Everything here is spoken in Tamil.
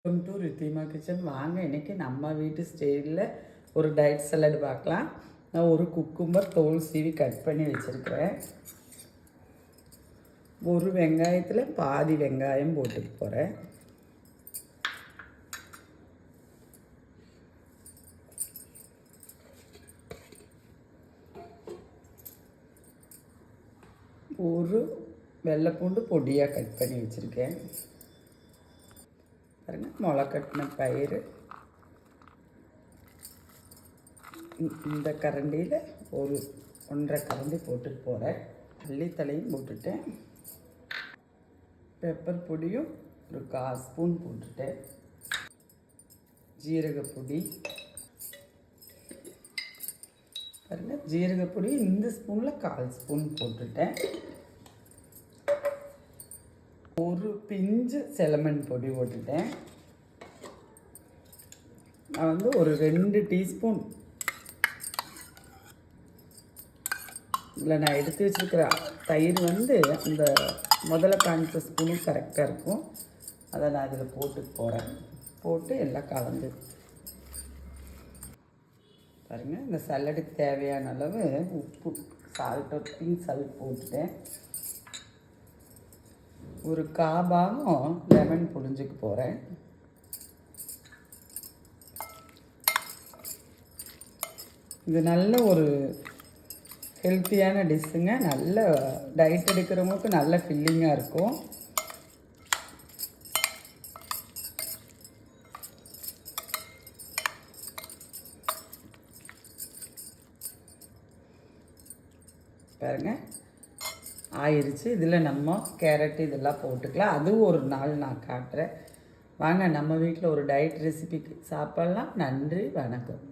Welcome to Ridhima kitchen. வாங்க இன்றைக்கி நம்ம வீட்டு ஸ்டைலில் ஒரு டயட் சலாட் பார்க்கலாம். நான் ஒரு குக்கும்பர் தோல் சீவி கட் பண்ணி வச்சுருக்கிறேன். ஒரு வெங்காயத்தில் பாதி வெங்காயம் போட்டுக்க போகிறேன். ஒரு வெள்ளைப்பூண்டு பொடியாக கட் பண்ணி வச்சுருக்கேன். முளை கட்டின பயிறு இந்த கரண்டியில் ஒரு 1.5 கரண்டி போட்டுட்டு போகிறேன். மல்லித்தலையும் போட்டுட்டேன். பெப்பர் பொடியும் ஒரு 1/4 ஸ்பூன் போட்டுட்டேன். ஜீரகப்பொடி பாருங்கள், ஜீரகப்பொடி இந்த ஸ்பூனில் 1/4 ஸ்பூன் போட்டுட்டேன். ஒரு பிஞ்சு செலமன் பொடி போட்டுட்டேன். நான் ஒரு 2 டீஸ்பூன் இதில் நான் எடுத்து வச்சுருக்கிற தயிர் அந்த முதல்ல காமிச்ச ஸ்பூனும் கரெக்டாக இருக்கும். அதை நான் இதில் போட்டு போகிறேன். போட்டு எல்லாம் கலந்து பாருங்கள். இந்த சல்லடுக்கு தேவையான அளவு உப்பு, பிங்க் சால்ட் போட்டுட்டேன். ஒரு 1/4 பாகம் லெமன் புழிஞ்சுக்க போகிறேன். இது நல்ல ஒரு ஹெல்த்தியான டிஷ்ஷுங்க. நல்ல டயட் எடுக்கிறவங்களுக்கு நல்ல ஃபில்லிங்காக இருக்கும். பாருங்கள் ஆயிடுச்சு. இதில் நம்ம கேரட் இதெல்லாம் போட்டுக்கலாம். அதுவும் ஒரு நாள் நான் காட்டுறேன். வாங்க நம்ம வீட்டில் ஒரு டயட் ரெசிபிக்கு சாப்பிட்லாம். நன்றி, வணக்கம்.